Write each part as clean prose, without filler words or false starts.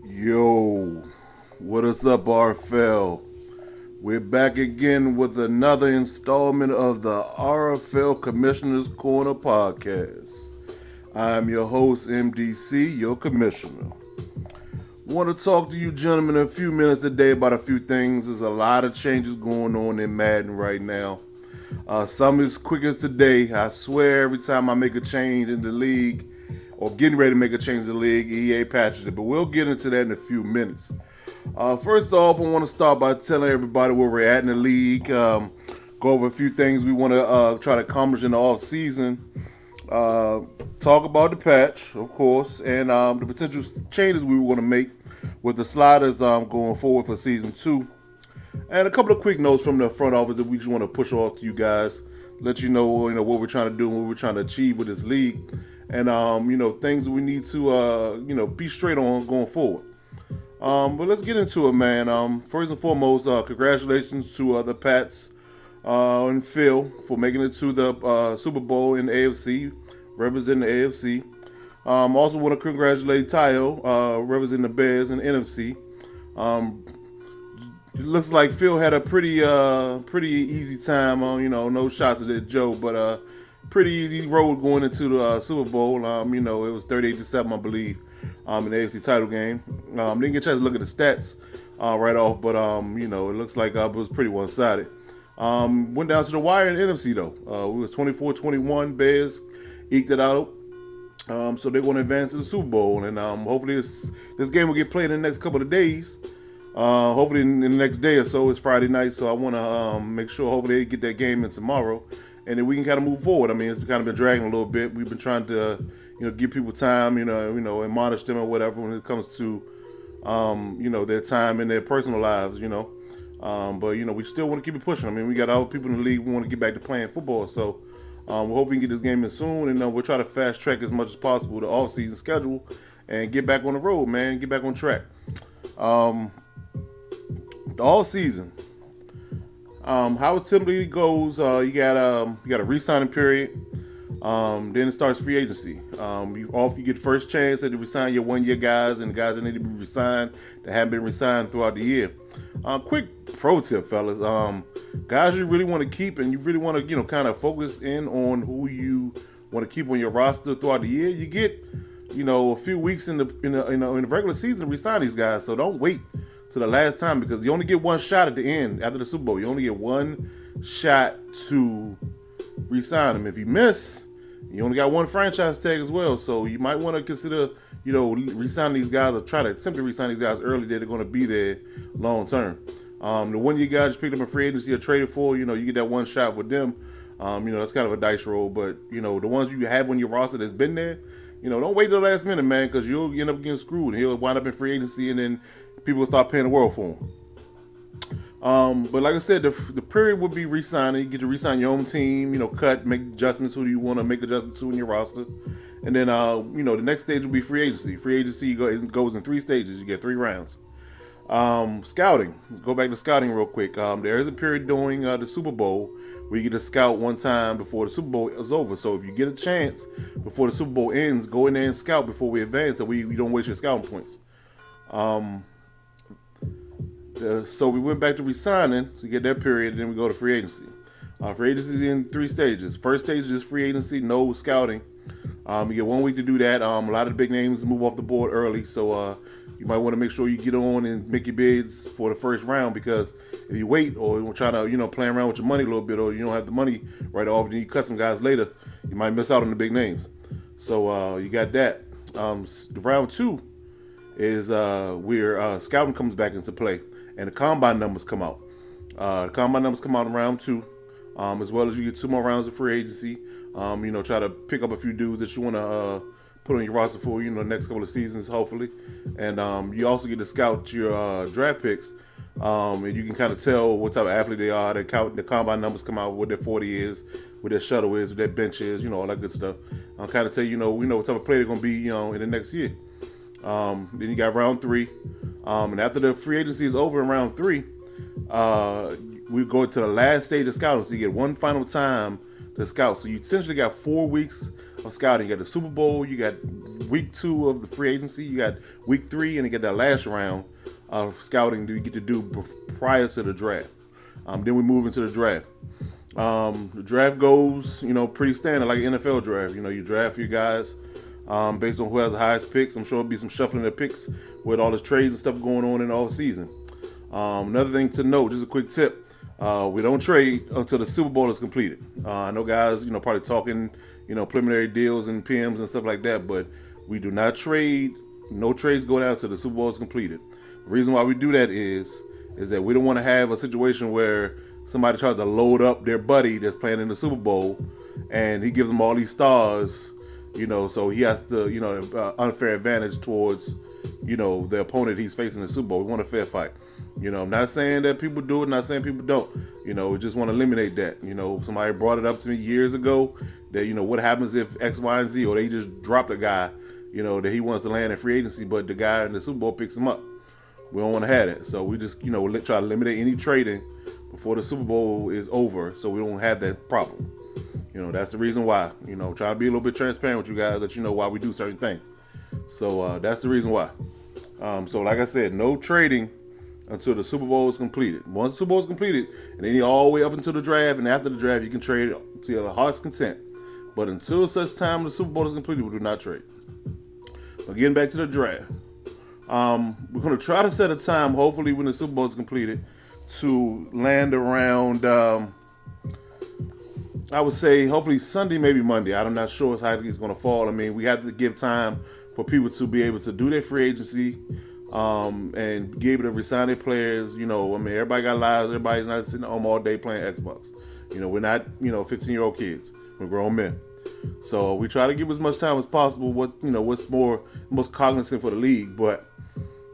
Yo, what is up, RFL? We're back again with another installment of the RFL Commissioner's Corner podcast. I'm your host, MDC, your commissioner. Want to talk to you gentlemen a few minutes today about a few things. There's a lot of changes going on in Madden right now. Some as quick as today. I swear every time I make a change in the league, or getting ready to make a change in the league, EA patches it. But we'll get into that in a few minutes. First off, I want to start by telling everybody where we're at in the league. Go over a few things we want to try to accomplish in the off season. Talk about the patch, of course, and the potential changes we want to make with the sliders going forward for season 2. And a couple of quick notes from the front office that we just want to push off to you guys, let you know what we're trying to do and what we're trying to achieve with this league, and things that we need to be straight on going forward. But let's get into it, man. First and foremost, congratulations to the Pats and Phil for making it to the Super Bowl in the AFC, representing the AFC. Also want to congratulate Tayo, representing the Bears in the NFC. It looks like Phil had a pretty easy time on, no shots at Joe, but pretty easy road going into the Super Bowl. It was 38-7, I believe, in the AFC title game. Didn't get a chance to look at the stats right off, but it looks like it was pretty one-sided. Went down to the wire in the NFC though. We was 24-21. Bears eked it out. So they're going to advance to the Super Bowl, and hopefully this game will get played in the next couple of days. Hopefully in the next day or so. It's Friday night, so I want to make sure hopefully they get that game in tomorrow, and then we can kind of move forward. I mean, it's kind of been dragging a little bit. We've been trying to, give people time, admonish them or whatever when it comes to, their time in their personal lives, but we still want to keep it pushing. I mean, we got all people in the league who want to get back to playing football, so we hope we can get this game in soon, and we'll try to fast track as much as possible the off-season schedule and get back on the road, man. Get back on track. All season, how it typically goes, you got a re-signing period. Then it starts free agency. You get first chance to resign your 1-year guys and guys that need to be resigned that haven't been resigned throughout the year. Quick pro tip, fellas. Guys you really want to keep and you really want to kind of focus in on who you want to keep on your roster throughout the year. You get a few weeks in the regular season to resign these guys. So don't wait to the last time, because you only get one shot at the end after the Super Bowl. You only get one shot to re-sign them. If you miss, you only got one franchise tag as well. So you might want to consider, re-signing these guys or try to attempt to re-sign these guys early. They're going to be there long term. The one you guys picked up in free agency or traded for, you get that one shot with them. That's kind of a dice roll. But, the ones you have on your roster that's been there, don't wait till the last minute, man, because you'll end up getting screwed. And he'll wind up in free agency, and then people will start paying the world for him. But like I said, the period would be re-signing. You get to re-sign your own team, cut, make adjustments who you want to make adjustments to in your roster. And then, the next stage will be free agency. Free agency goes in 3 stages. You get 3 rounds. Scouting. Let's go back to scouting real quick. There is a period during the Super Bowl where you get to scout one time before the Super Bowl is over. So if you get a chance before the Super Bowl ends, go in there and scout before we advance, so we don't waste your scouting points. So we went back to re-signing, so you get that period, and then we go to free agency. Free agency is in 3 stages. First stage is free agency, no scouting. You get 1 week to do that. A lot of the big names move off the board early, so you might want to make sure you get on and make your bids for the first round, because if you wait or you try to play around with your money a little bit, or you don't have the money right off, and then you cut some guys later, you might miss out on the big names. So you got that. The round 2 is where scouting comes back into play, and the combine numbers come out. The combine numbers come out in round 2, as well as you get 2 more rounds of free agency. Try to pick up a few dudes that you want to put on your roster for, the next couple of seasons, hopefully. And you also get to scout your draft picks, and you can kind of tell what type of athlete they are. The combine numbers come out, what their 40 is, what their shuttle is, what their bench is, all that good stuff. I'll kind of tell you, we know what type of player they're going to be, in the next year. Then you got round 3. And after the free agency is over in round 3, we go to the last stage of scouting. So you get one final time to scout. So you essentially got 4 weeks of scouting. You got the Super Bowl, you got week 2 of the free agency, you got week 3, and you get that last round of scouting that you get to do prior to the draft. Then we move into the draft. The draft goes, pretty standard like an NFL draft. You draft your guys based on who has the highest picks. I'm sure there'll be some shuffling of picks with all this trades and stuff going on in the off season. Another thing to note, just a quick tip. We don't trade until the Super Bowl is completed. I know guys, probably talking, preliminary deals and PMs and stuff like that, but we do not trade. No trades go down until the Super Bowl is completed. The reason why we do that is that we don't want to have a situation where somebody tries to load up their buddy that's playing in the Super Bowl and he gives them all these stars, so he has to, unfair advantage towards, the opponent he's facing in the Super Bowl. We want a fair fight. I'm not saying that people do it, not saying people don't. We just want to eliminate that. Somebody brought it up to me years ago that, what happens if X, Y, and Z, or they just dropped a guy, that he wants to land in free agency, but the guy in the Super Bowl picks him up. We don't want to have that. So we just, try to eliminate any trading before the Super Bowl is over so we don't have that problem. That's the reason why. Try to be a little bit transparent with you guys, let you know why we do certain things. So that's the reason why. So like I said, no trading until the Super Bowl is completed. Once the Super Bowl is completed, and then all the way up until the draft, and after the draft, you can trade to your heart's content. But until such time the Super Bowl is completed, we do not trade. But getting back to the draft, we're going to try to set a time, hopefully when the Super Bowl is completed, to land around, I would say, hopefully Sunday, maybe Monday. I'm not sure how it's going to fall. I mean, we have to give time for people to be able to do their free agency, and be able to resign their players. Everybody got lives. Everybody's not sitting home all day playing Xbox. We're not, 15-year-old kids. We're grown men. So we try to give as much time as possible. What's most cognizant for the league, but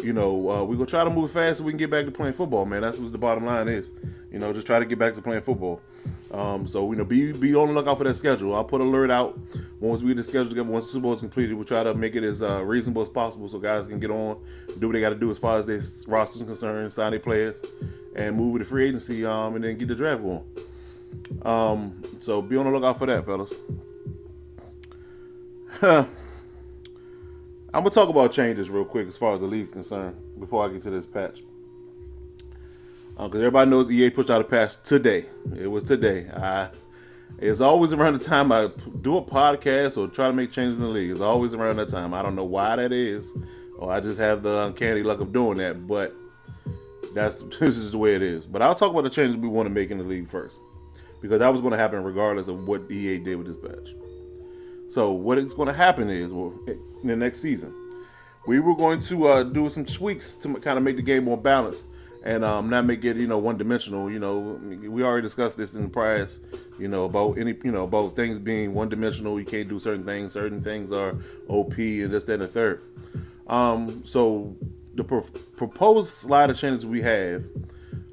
we're gonna try to move fast so we can get back to playing football, man. That's what the bottom line is. Just try to get back to playing football. So be on the lookout for that schedule. I'll put an alert out once we get the schedule together. Once the Super Bowl is completed, we'll try to make it as reasonable as possible so guys can get on, do what they got to do as far as their rosters are concerned, sign their players, and move with the free agency, and then get the draft going. So be on the lookout for that, fellas. I'm going to talk about changes real quick as far as the league's concerned before I get to this patch. Because everybody knows EA pushed out a patch today. It was today. It's always around the time I do a podcast or try to make changes in the league. It's always around that time. I don't know why that is, or I just have the uncanny luck of doing that, but this is the way it is. But I'll talk about the changes we want to make in the league first, because that was going to happen regardless of what EA did with this patch. So what is going to happen is, in the next season, we were going to do some tweaks to kind of make the game more balanced and not make it, one-dimensional. We already discussed this in the past, about about things being one-dimensional. You can't do certain things. Certain things are OP and this, that, and the third. So the proposed slider changes we have,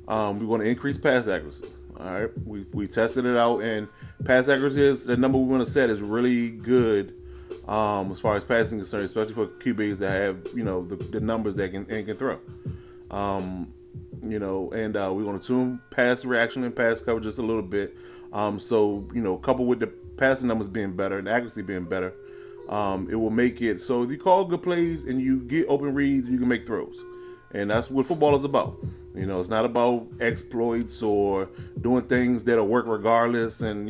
we're going to increase pass accuracy. All right, we tested it out, and pass accuracy is the number we want to set is really good as far as passing is concerned, especially for QBs that have the numbers that can throw. And we're going to tune pass reaction and pass coverage just a little bit. So coupled with the passing numbers being better and accuracy being better, it will make it so if you call good plays and you get open reads, you can make throws. And that's what football is about. It's not about exploits or doing things that'll work regardless, and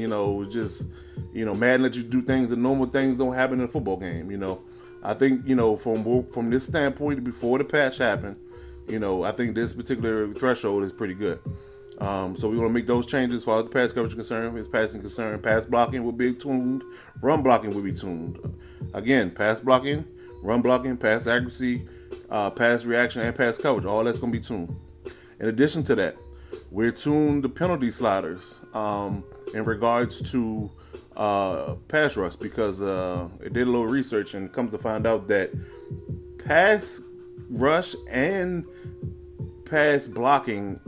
just Madden let you do things that normal things don't happen in a football game. I think from this standpoint, before the patch happened, I think this particular threshold is pretty good. So we want to make those changes as far as the pass coverage is concerned, as passing concerned. Pass blocking will be tuned. Run blocking will be tuned. Again, pass blocking, run blocking, pass accuracy, pass reaction, and pass coverage. All that's going to be tuned. In addition to that, we're tuned the penalty sliders in regards to pass rush, because it did a little research and comes to find out that pass rush and pass blocking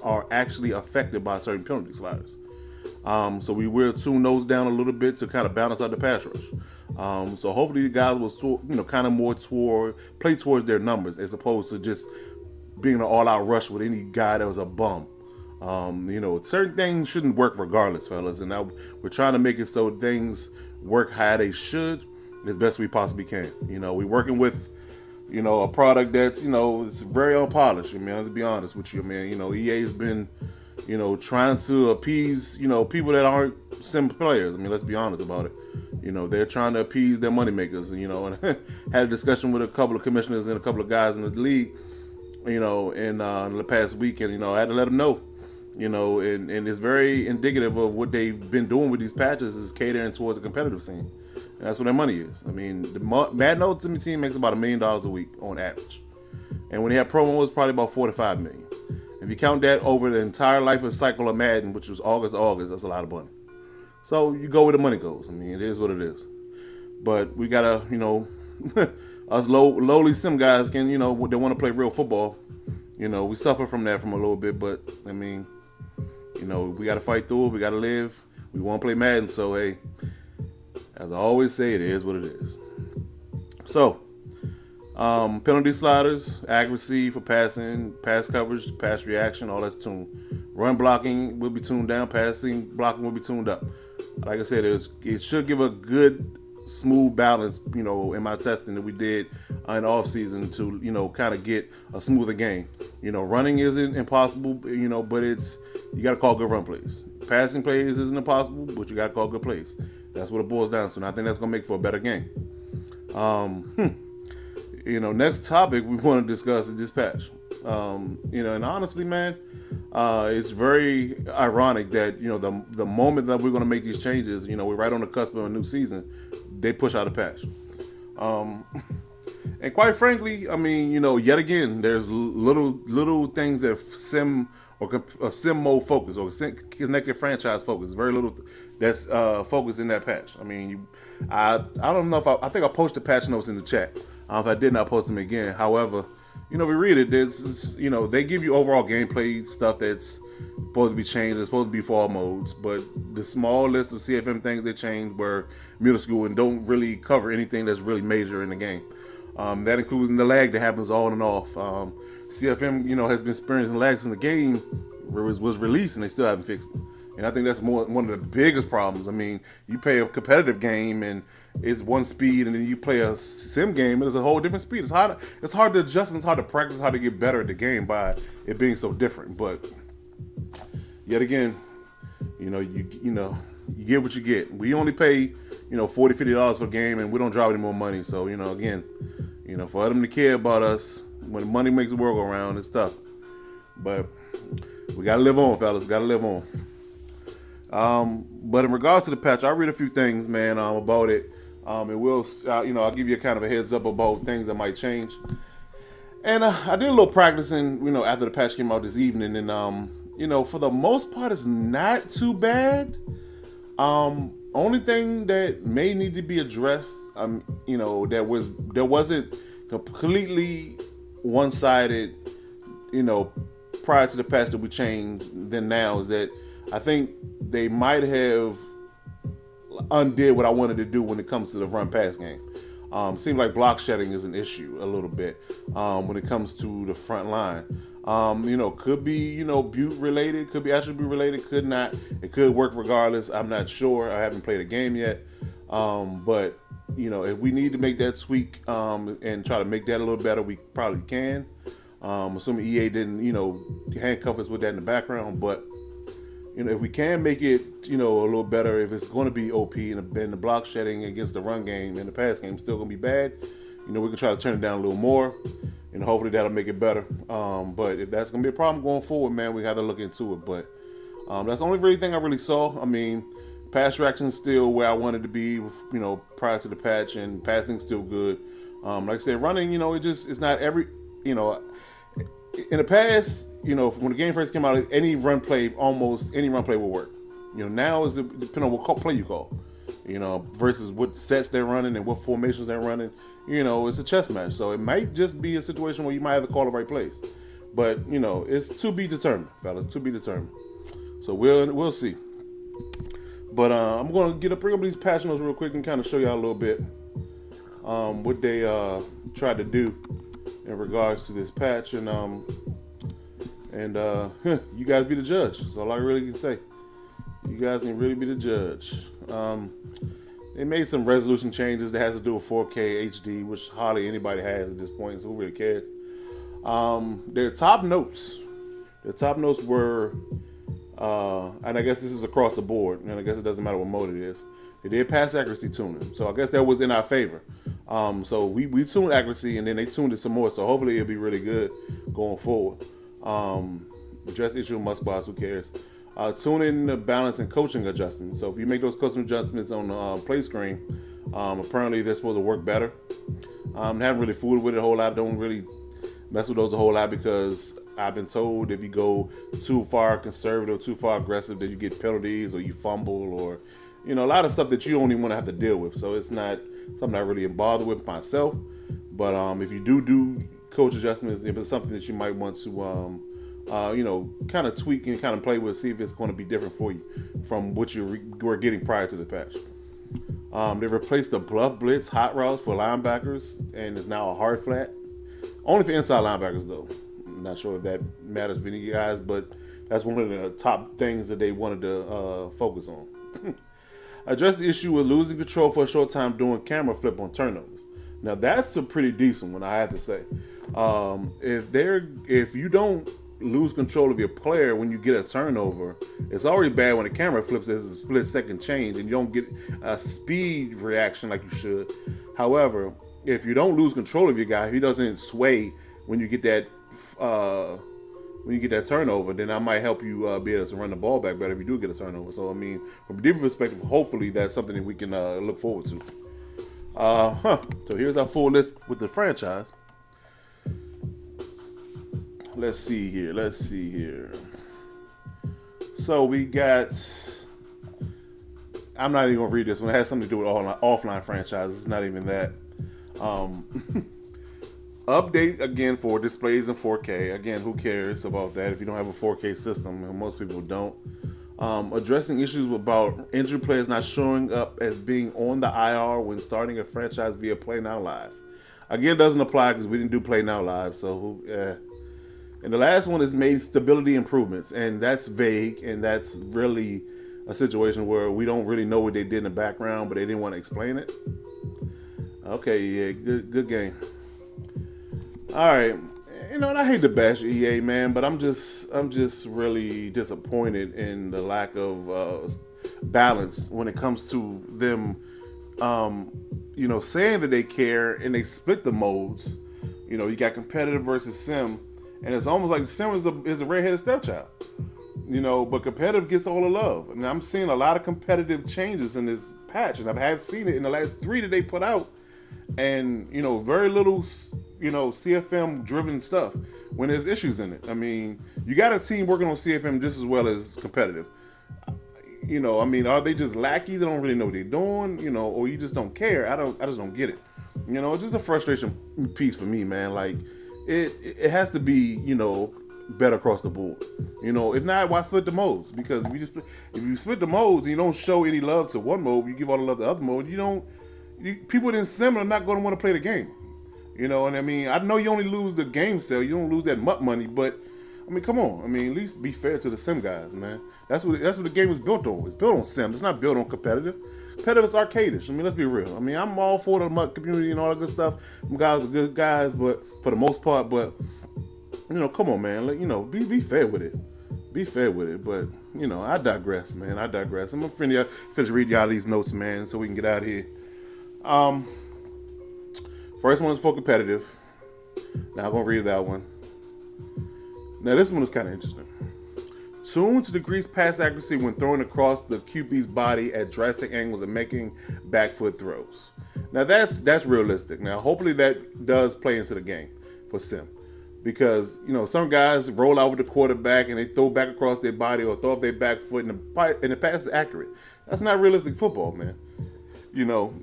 are actually affected by certain penalty sliders. So we will tune those down a little bit to kind of balance out the pass rush. So hopefully the guys will, kind of more play towards their numbers as opposed to just being an all-out rush with any guy that was a bum. Certain things shouldn't work regardless, fellas. And now we're trying to make it so things work how they should as best we possibly can. We're working with, a product that's, it's very unpolished. I mean, to be honest with you, man, EA's been, trying to appease, people that aren't sim players. I mean, let's be honest about it. They're trying to appease their moneymakers, and had a discussion with a couple of commissioners and a couple of guys in the league, in the past week, and, I had to let them know, and it's very indicative of what they've been doing with these patches is catering towards a competitive scene. And that's what their money is. I mean, the Madden Ultimate Team makes about $1 million a week on average. And when they have promos, probably about $4 to $5 million. If you count that over the entire life of cycle of Madden, which was August, that's a lot of money. So you go where the money goes. I mean, it is what it is. But we gotta, us lowly sim guys can, they want to play real football. We suffer from that from a little bit, but I mean, we gotta fight through it. We gotta live. We want to play Madden, so hey, as I always say, it is what it is. So, penalty sliders, accuracy for passing, pass coverage, pass reaction, all that's tuned. Run blocking will be tuned down. Passing blocking will be tuned up. Like I said, it should give a good, smooth balance, in my testing that we did in off season to, kind of get a smoother game. Running isn't impossible, but you got to call good run plays. Passing plays isn't impossible, but you got to call good plays. That's what it boils down to, and I think that's going to make for a better game. Next topic we want to discuss is this patch. And honestly, man, it's very ironic that, the moment that we're going to make these changes, we're right on the cusp of a new season, they push out a patch. And quite frankly, I mean, yet again, there's little things that sim or sim mode focus or connected franchise focus. Very little that's focused in that patch. I mean, I don't know if I think I posted patch notes in the chat. If I did not post them again. However, we read it. They give you overall gameplay stuff that's supposed to be changed. It's supposed to be for all modes, but the small list of CFM things they changed were minuscule and don't really cover anything that's really major in the game. That includes the lag that happens on and off. CFM, has been experiencing lags in the game was released and they still haven't fixed it. And I think that's one of the biggest problems. I mean, you play a competitive game and it's one speed, and then you play a sim game and it's a whole different speed. It's hard to adjust, and it's hard to practice how to get better at the game by it being so different. But yet again, you get what you get. We only pay, $40, $50 for a game, and we don't drop any more money. So, again, for them to care about us when money makes the world go around, it's tough. But we gotta live on, fellas. Gotta live on. But in regards to the patch, I'll read a few things, man, about it. And we'll, I'll give you a kind of a heads up about things that might change. And I did a little practicing, after the patch came out this evening, and for the most part, it's not too bad. Only thing that may need to be addressed, there wasn't completely one-sided, prior to the patch that we changed than now, is that I think they might have undid what I wanted to do when it comes to the run pass game. Seems like block shedding is an issue a little bit when it comes to the front line. Could be, Butte related, could be attribute related, could not. It could work regardless. I'm not sure. I haven't played a game yet. But, if we need to make that tweak and try to make that a little better, we probably can. Assuming EA didn't, handcuff us with that in the background. But, if we can make it, a little better, if it's going to be OP and the block shedding against the run game and the pass game still going to be bad, we can try to turn it down a little more, and hopefully that'll make it better. But if that's going to be a problem going forward, man, we got to look into it. But that's the only really thing I really saw. I mean, pass reaction is still where I wanted to be, prior to the patch, and passing's still good. Like I said, running, it's not every, in the past, when the game first came out, almost any run play will work. Now is depending on what play you call, versus what sets they're running and what formations they're running. It's a chess match, so it might just be a situation where you might have to call the right plays. But it's to be determined, fellas, to be determined. So we'll see. But I'm going to bring up these patch notes real quick and kind of show y'all a little bit what they tried to do in regards to this patch, and you guys be the judge. That's all I really can say. You guys can really be the judge. They made some resolution changes that has to do with 4K HD, which hardly anybody has at this point, so who really cares? Their top notes were, and I guess this is across the board, and I guess it doesn't matter what mode it is. They did pass accuracy tuning, so I guess that was in our favor. So we tuned accuracy, and then they tuned it some more, so hopefully it'll be really good going forward. Address issue must box, who cares? Tuning the balance and coaching adjustments. So if you make those custom adjustments on the play screen, apparently they're supposed to work better. Haven't really fooled with it a whole lot. Don't really mess with those a whole lot because I've been told if you go too far conservative, too far aggressive, that you get penalties or you fumble or, a lot of stuff that you don't even want to have to deal with. So it's not something I really am bothered with myself. But if you do coach adjustments, if it's something that you might want to kind of tweak and kind of play with, see if it's going to be different for you from what you were getting prior to the patch. They replaced the bluff blitz hot routes for linebackers, and it's now a hard flat. Only for inside linebackers, though. I'm not sure if that matters for any of you guys, but that's one of the top things that they wanted to focus on. Address the issue with losing control for a short time doing camera flip on turnovers. Now, that's a pretty decent one, I have to say. If you don't lose control of your player when you get a turnover, it's already bad when the camera flips as a split second change and you don't get a speed reaction like you should. However, if you don't lose control of your guy, if he doesn't sway when you get that turnover, then I might help you be able to run the ball back better if you do get a turnover. So I mean, from a deeper perspective, hopefully that's something that we can look forward to. So here's our full list with the franchise. Let's see here. So we got, I'm not even going to read this one. It has something to do with offline franchises. It's not even that. Update again for displays in 4K. Again, who cares about that if you don't have a 4K system? And most people don't. Addressing issues about injured players not showing up as being on the IR when starting a franchise via Play Now Live. Again, it doesn't apply because we didn't do Play Now Live. So And the last one is made stability improvements, and that's vague, and that's really a situation where we don't really know what they did in the background, but they didn't want to explain it. Okay, yeah, good game. All right, and I hate to bash EA, man, but I'm just really disappointed in the lack of balance when it comes to them, saying that they care and they split the modes. You got competitive versus sim. And it's almost like Sim is a redheaded stepchild, but competitive gets all the love. And I'm seeing a lot of competitive changes in this patch, and I have seen it in the last 3 that they put out. And, very little, CFM driven stuff when there's issues in it. I mean, you got a team working on CFM just as well as competitive. Are they just lackeys? They don't really know what they're doing, or you just don't care? I just don't get it. It's just a frustration piece for me, man. Like, It has to be, better across the board. If not, why split the modes? Because if you split the modes and you don't show any love to one mode, you give all the love to the other mode, people in sim are not going to want to play the game. And I mean, I know you only lose the game sale, you don't lose that MUT money, but I mean, come on. I mean, at least be fair to the sim guys, man. That's what the game is built on. It's built on sim. It's not built on competitive. Competitive is arcadish. I mean, let's be real. I mean, I'm all for the MUT community and all that good stuff. Them guys are good guys, but for the most part, but come on, man. Be fair with it. Be fair with it. But I digress, man. I'm gonna finish reading y'all these notes, man, so we can get out of here. First one is for competitive. Now I'm gonna read that one. Now this one is kind of interesting. Tuned to decrease pass accuracy when throwing across the QB's body at drastic angles and making back foot throws. Now that's realistic. Now hopefully that does play into the game for sim, because some guys roll out with the quarterback and they throw back across their body or throw off their back foot and the pass is accurate. That's not realistic football, man.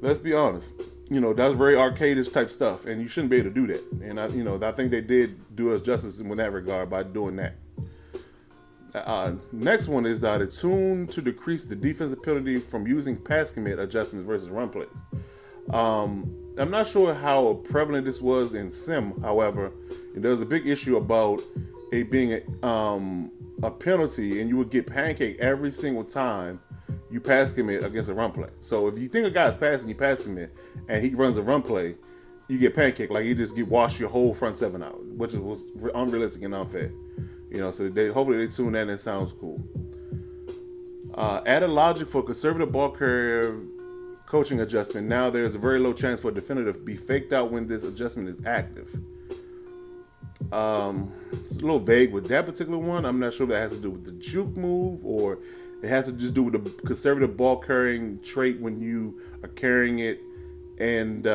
Let's be honest. That's very arcadish type stuff, and you shouldn't be able to do that. And I think they did do us justice in that regard by doing that. Next one is that it's tuned to decrease the defensive penalty from using pass commit adjustments versus run plays. I'm not sure how prevalent this was in sim. However, there was a big issue about it being a penalty, and you would get pancake every single time you pass commit against a run play. So if you think a guy's passing, you pass commit, and he runs a run play, you get pancake. Like, you just get washed your whole front seven out, which was unrealistic and unfair. So hopefully they tune that and it sounds cool. Added logic for conservative ball carrier coaching adjustment. Now there's a very low chance for a defender to be faked out when this adjustment is active. It's a little vague with that particular one. I'm not sure if that has to do with the juke move or it has to just do with the conservative ball carrying trait when you are carrying it, and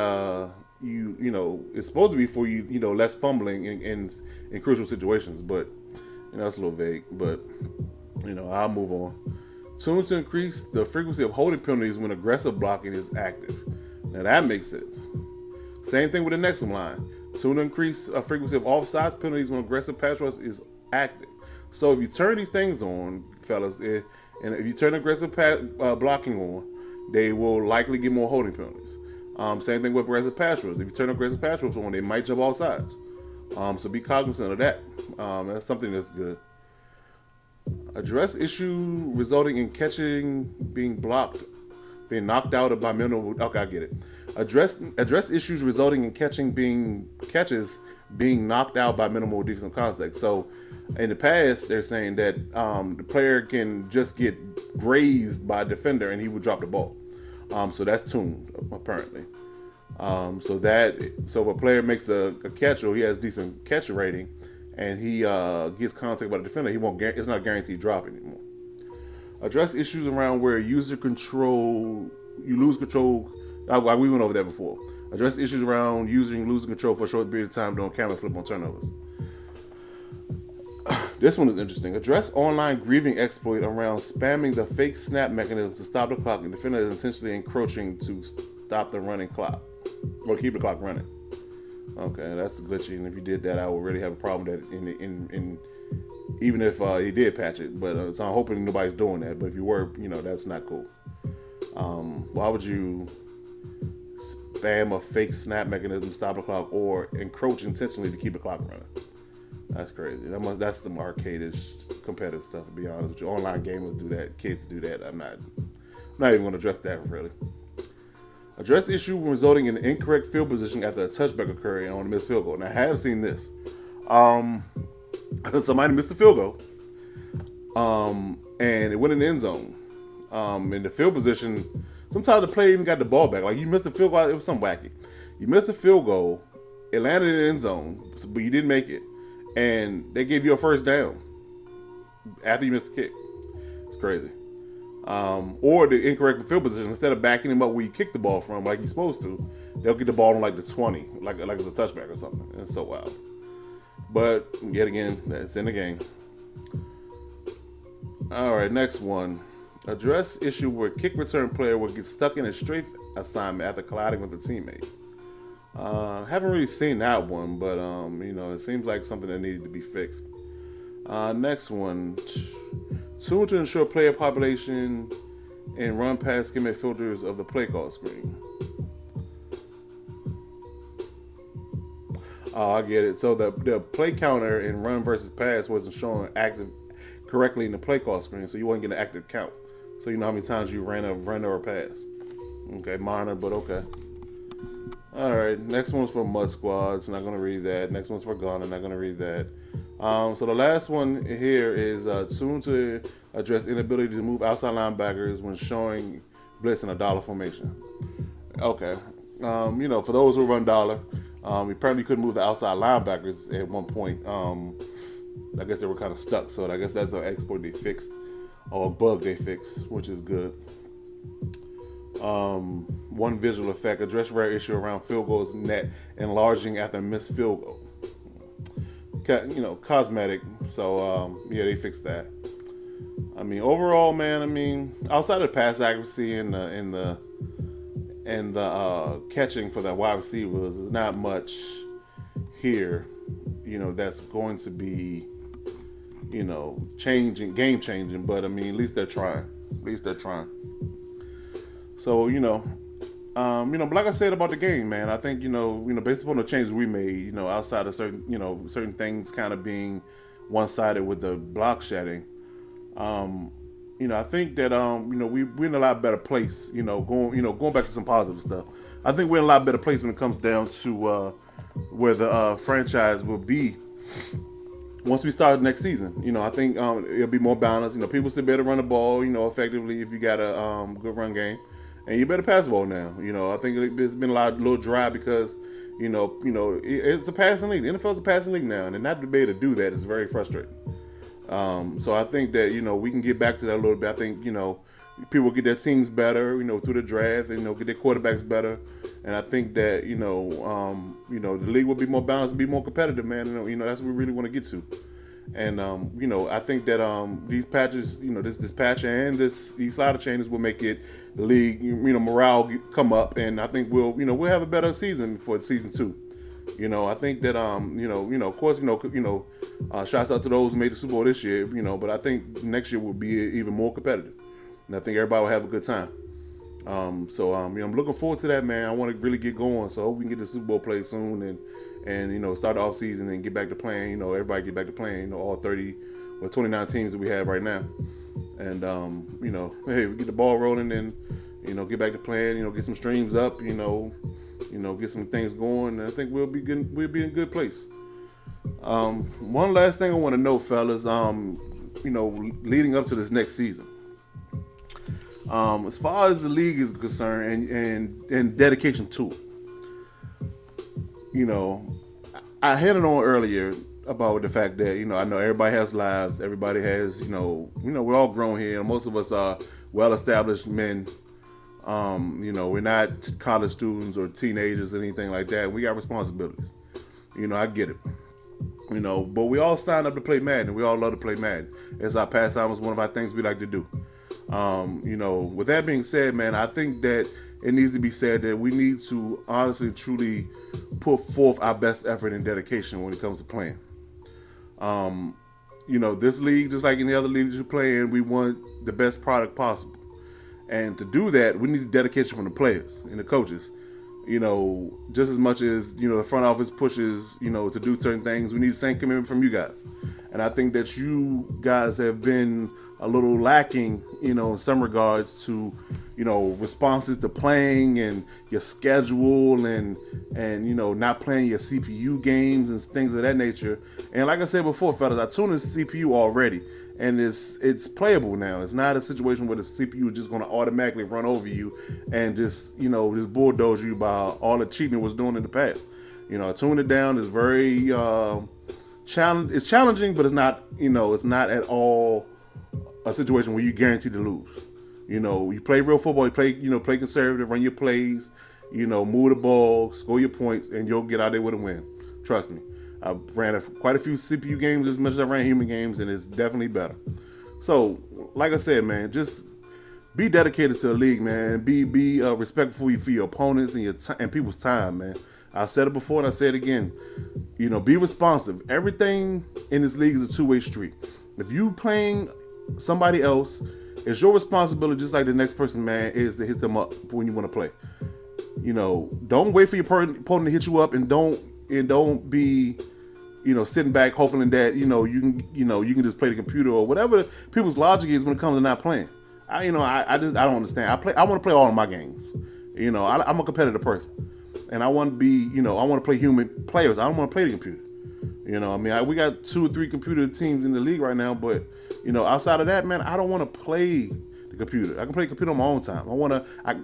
it's supposed to be for less fumbling in crucial situations. But it's a little vague. But I'll move on. Tuned to increase the frequency of holding penalties when aggressive blocking is active. Now that makes sense. Same thing with the next line. Tuned to increase a frequency of offsides penalties when aggressive pass rush is active. So if you turn these things on, fellas, and if you turn aggressive blocking on, they will likely get more holding penalties. Same thing with aggressive pass rush. If you turn aggressive pass rush on, they might jump off sides. So be cognizant of that. That's something that's good. Address issue resulting in catching being knocked out by minimal. Okay, I get it. Address issues resulting in catches being knocked out by minimal defensive contact. So, in the past, they're saying that the player can just get grazed by a defender and he would drop the ball. So that's tuned apparently. So if a player makes a catch or he has decent catch rating, and he gets contact by the defender, it's not guaranteed drop anymore. Address issues around where you lose control. We went over that before. Address issues around losing control for a short period of time during camera flip on turnovers. This one is interesting. Address online grieving exploit around spamming the fake snap mechanism to stop the clock and defender is intentionally encroaching to stop the running clock or keep the clock running. Okay, that's glitchy, and if you did that, I would really have a problem with that. Even if he did patch it, but so I'm hoping nobody's doing that. But if you were, that's not cool. Why would you spam a fake snap mechanism to stop the clock or encroach intentionally to keep the clock running? That's crazy. That's some arcade-ish competitive stuff. To be honest with you, online gamers do that, kids do that. I'm not even going to address that really. Address issue resulting in incorrect field position after a touchback occurring on a missed field goal. Now, I have seen this. Somebody missed a field goal, and it went in the end zone. In the field position, sometimes the player even got the ball back. Like, you missed a field goal, it was something wacky. You missed a field goal, it landed in the end zone, but you didn't make it, and they gave you a first down after you missed the kick. It's crazy. Or the incorrect field position, instead of backing him up where you kick the ball from like you're supposed to, they'll get the ball on like the 20, like it's a touchback or something. It's so wild. But yet again, that's in the game. All right, next one. Address issue where kick return player will get stuck in a strafe assignment after colliding with a teammate. Haven't really seen that one, but it seems like something that needed to be fixed. Next one. Tuned to ensure player population and run past schematic filters of the play call screen. Oh, I get it. So the play counter in run versus pass wasn't showing active correctly in the play call screen, so you wasn't getting an active count. So you know how many times you ran a run or a pass. Okay, minor, but okay. All right, next one's for Mud Squads. Not going to read that. Next one's for Ghana. Not going to read that. So the last one here is tuned to address inability to move outside linebackers when showing blitz in a dollar formation. Okay. For those who run dollar, we apparently couldn't move the outside linebackers at one point. I guess they were kind of stuck. So I guess that's an exploit they fixed or a bug they fixed, which is good. One visual effect, address rare issue around field goals net enlarging after a missed field goal. Cosmetic. So they fixed that. Overall, man, outside of pass accuracy and the catching for the wide receivers, there's not much here, that's going to be, game changing. But at least they're trying. So, but like I said about the game, man, I think, based upon the changes we made, outside of certain things kind of being one-sided with the block shedding, I think that we're in a lot better place. Going back to some positive stuff. I think we're in a lot better place when it comes down to where the franchise will be once we start next season. I think it'll be more balanced. People still better run the ball, effectively if you got a good run game, and you better pass the ball now. I think it's been a little dry because it's a passing league. The NFL's a passing league now, and not to be able to do that is very frustrating. So I think that we can get back to that a little bit. I think people get their teams better, through the draft, and get their quarterbacks better. And I think that the league will be more balanced, be more competitive, man. And, that's what we really want to get to. And I think that these patches, this patch and these slider changes will make it the league, morale come up, and I think we'll have a better season for season 2. I think that of course, shouts out to those who made the Super Bowl this year, but I think next year will be even more competitive, and I think everybody will have a good time. I'm looking forward to that, man. I want to really get going, so I hope we can get the Super Bowl played soon, and start the off season and get back to playing. Everybody get back to playing. All 29 teams that we have right now, and hey, we get the ball rolling and get back to playing. Get some streams up. Get some things going, and I think we'll be good. We'll be in a good place. One last thing I want to know, fellas. Leading up to this next season, as far as the league is concerned, and dedication to it. I hinted on earlier about the fact that I know everybody has lives. Everybody has we're all grown here. Most of us are well-established men. We're not college students or teenagers or anything like that. We got responsibilities. I get it. But we all signed up to play Madden. We all love to play Madden. It's our pastime. It's one of our things we like to do. With that being said, man, I think that it needs to be said that we need to honestly, truly put forth our best effort and dedication when it comes to playing. This league, just like any other league that you play in, we want the best product possible. And to do that, we need dedication from the players and the coaches. Just as much as, the front office pushes, to do certain things, we need the same commitment from you guys. And I think that you guys have been a little lacking, in some regards to, responses to playing and your schedule and not playing your CPU games and things of that nature. And like I said before, fellas, I tuned this CPU already, and it's playable now. It's not a situation where the CPU is just going to automatically run over you and just bulldoze you by all the cheating it was doing in the past. I tuned it down. It's very it's challenging, but it's not it's not at all a situation where you're guaranteed to lose. You play real football. You play conservative, run your plays. Move the ball, score your points, and you'll get out there with a win. Trust me. I ran quite a few CPU games as much as I ran human games, and it's definitely better. So, like I said, man, just be dedicated to the league, man. Be respectful for your opponents and people's time, man. I said it before and I say it again. Be responsive. Everything in this league is a two-way street. If you playing somebody else, it's your responsibility, just like the next person, man, is to hit them up when you want to play. Don't wait for your opponent to hit you up, and don't be sitting back hoping that you can just play the computer or whatever people's logic is when it comes to not playing. I don't understand. I want to play all of my games. I'm a competitive person, and I want to be I want to play human players. I don't want to play the computer. We got 2 or 3 computer teams in the league right now, but outside of that, man, I don't want to play the computer. I can play the computer on my own time.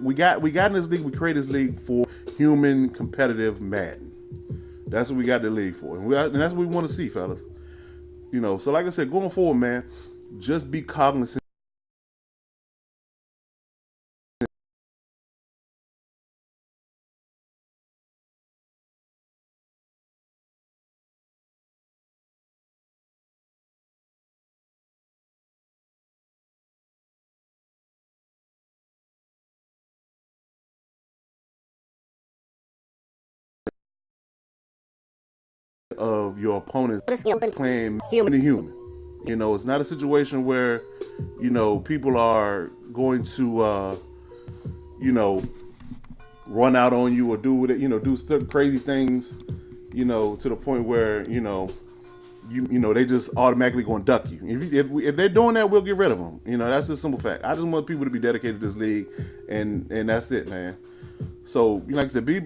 We got in this league. We created this league for human competitive Madden. That's what we got the league for, and that's what we want to see, fellas. So like I said, going forward, man, just be cognizant of your opponents playing human to human. It's not a situation where people are going to run out on you or do certain crazy things to the point where they just automatically going to duck you. If they're doing that, we'll get rid of them. That's just a simple fact. I just want people to be dedicated to this league, and that's it, man. So, like I said, be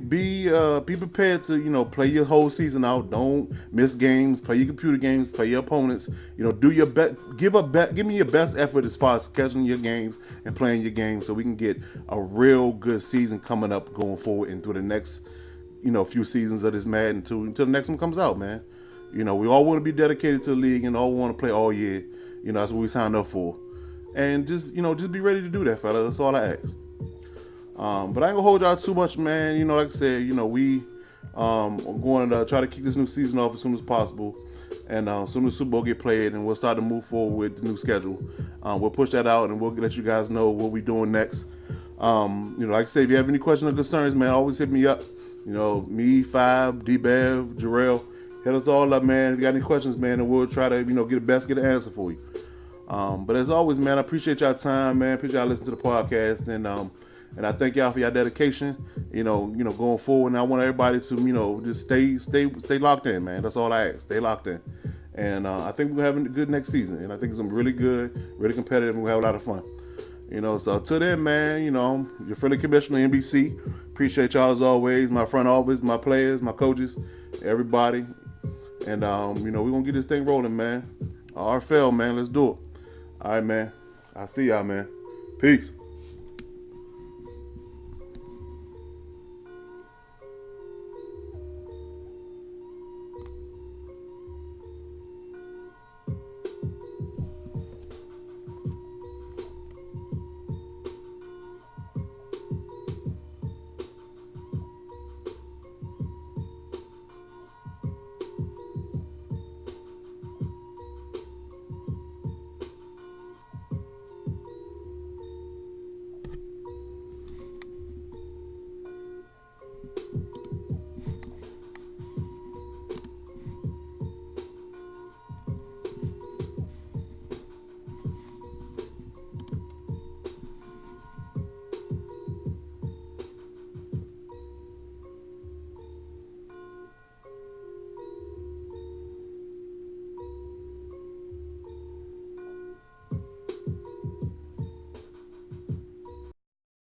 prepared to play your whole season out. Don't miss games. Play your computer games. Play your opponents. Do your best. Give me your best effort as far as scheduling your games and playing your games, so we can get a real good season coming up, going forward, and through the next few seasons of this Madden until the next one comes out, man. We all want to be dedicated to the league and all want to play all year. That's what we signed up for, and just be ready to do that, fella. That's all I ask. But I ain't gonna hold y'all too much, man. Like I said, we are going to try to kick this new season off as soon as possible, and as soon as Super Bowl get played, and we'll start to move forward with the new schedule. We'll push that out, and we'll let you guys know what we're doing next. Like I said, if you have any questions or concerns, man, always hit me up. Me, Fab, D-Bev, Jarrell, hit us all up, man. If you got any questions, man, and we'll try to get an answer for you. But as always, man, I appreciate y'all time, man. Appreciate y'all listening to the podcast, and I thank y'all for your dedication, going forward. And I want everybody to, just stay locked in, man. That's all I ask. Stay locked in. And I think we're having a good next season. And I think it's going to be really good, really competitive, and we'll have a lot of fun. So till then, man, your friendly commissioner, NBC. Appreciate y'all as always. My front office, my players, my coaches, everybody. And, we're going to get this thing rolling, man. RFL, man. Let's do it. All right, man. I'll see y'all, man. Peace.